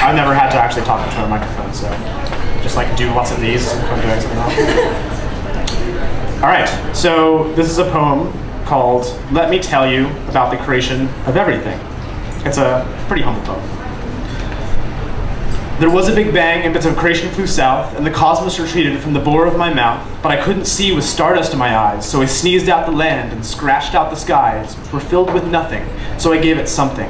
I've never had to actually talk into a microphone, so just like do lots of these if I'm doing something else. All right, so this is a poem called Let Me Tell You About the Creation of Everything. It's a pretty humble poem. There was a big bang, and bits of creation flew south, and the cosmos retreated from the bore of my mouth, but I couldn't see with stardust in my eyes, so I sneezed out the land and scratched out the skies, which were filled with nothing, so I gave it something.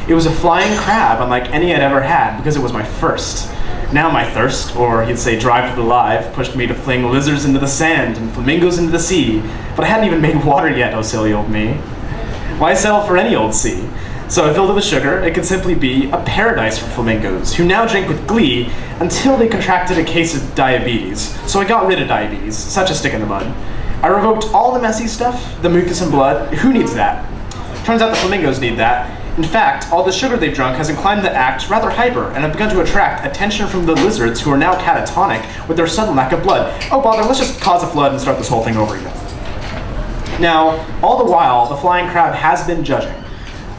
It was a flying crab unlike any I'd ever had, because it was my first. Now my thirst, or you'd say drive for the live, pushed me to fling lizards into the sand and flamingos into the sea, but I hadn't even made water yet, oh silly old me. Why settle for any old sea? So I filled it with sugar. It could simply be a paradise for flamingos, who now drink with glee until they contracted a case of diabetes. So I got rid of diabetes, such a stick in the mud. I revoked all the messy stuff, the mucus and blood. Who needs that? Turns out the flamingos need that. In fact, all the sugar they've drunk has inclined the act rather hyper and have begun to attract attention from the lizards who are now catatonic with their sudden lack of blood. Oh bother, let's just cause a flood and start this whole thing over again. Now, all the while, the flying crab has been judging.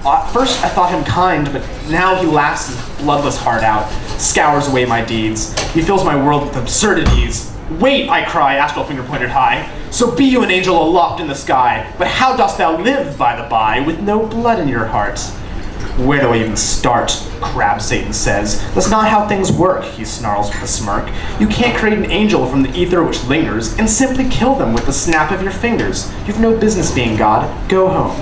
At first, I thought him kind, but now he laughs his bloodless heart out, scours away my deeds. He fills my world with absurdities. Wait, I cry, astral finger pointed high. So be you an angel aloft in the sky, but how dost thou live, by the by, with no blood in your heart? Where do I even start? Crab Satan says. That's not how things work, he snarls with a smirk. You can't create an angel from the ether which lingers and simply kill them with the snap of your fingers. You've no business being God. Go home.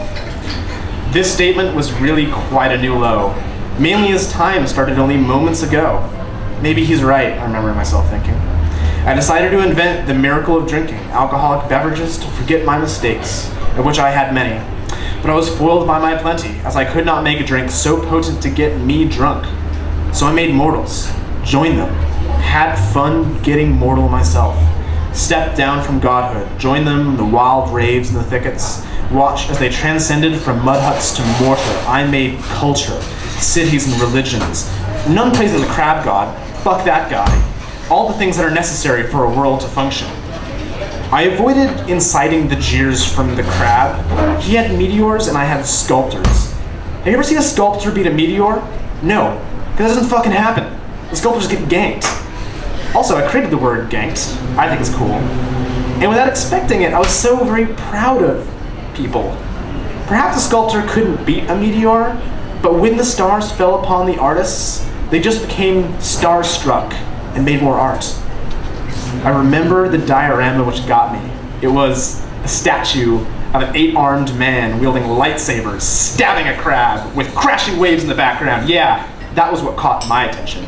This statement was really quite a new low, mainly as time started only moments ago. Maybe he's right, I remember myself thinking. I decided to invent the miracle of drinking alcoholic beverages to forget my mistakes, of which I had many. But I was foiled by my plenty, as I could not make a drink so potent to get me drunk. So I made mortals, joined them, had fun getting mortal myself, stepped down from godhood, joined them in the wild raves and the thickets, watched as they transcended from mud huts to mortar. I made culture, cities and religions. None praises a crab god, fuck that guy. All the things that are necessary for a world to function. I avoided inciting the jeers from the crab. He had meteors and I had sculptors. Have you ever seen a sculptor beat a meteor? No, because it doesn't fucking happen. The sculptors get ganked. Also, I created the word ganked. I think it's cool. And without expecting it, I was so very proud of people. Perhaps the sculptor couldn't beat a meteor, but when the stars fell upon the artists, they just became starstruck and made more art. I remember the diorama which got me. It was a statue of an 8-armed man wielding lightsabers, stabbing a crab with crashing waves in the background. Yeah, that was what caught my attention.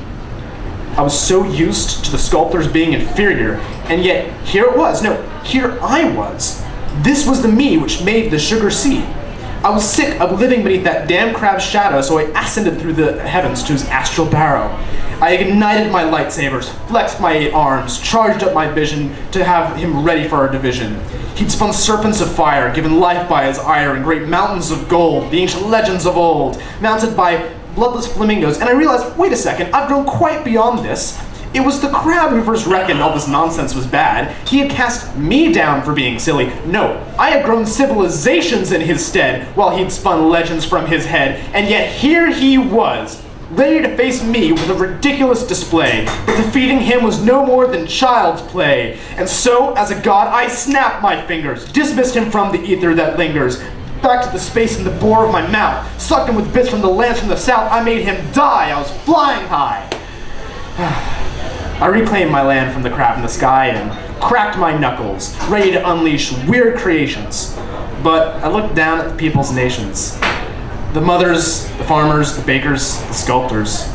I was so used to the sculptors being inferior, and yet here it was. No, here I was. This was the me which made the sugar sea. I was sick of living beneath that damn crab's shadow, so I ascended through the heavens to his astral barrow. I ignited my lightsabers, flexed my 8 arms, charged up my vision to have him ready for our division. He'd spun serpents of fire, given life by his ire, and great mountains of gold, the ancient legends of old, mounted by bloodless flamingos, and I realized, wait a second, I've grown quite beyond this. It was the crab who first reckoned all this nonsense was bad. He had cast me down for being silly. No, I had grown civilizations in his stead, while he'd spun legends from his head, and yet here he was, ready to face me with a ridiculous display, but defeating him was no more than child's play. And so, as a god, I snapped my fingers, dismissed him from the ether that lingers, back to the space in the bore of my mouth, sucked him with bits from the lands from the south. I made him die. I was flying high. I reclaimed my land from the crab in the sky and cracked my knuckles, ready to unleash weird creations. But I looked down at the people's nations. The mothers, the farmers, the bakers, the sculptors,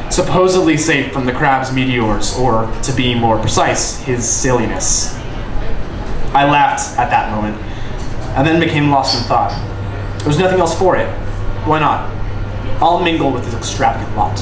supposedly safe from the crab's meteors, or to be more precise, his silliness. I laughed at that moment, and then became lost in thought. There was nothing else for it. Why not? I'll mingle with his extravagant lot.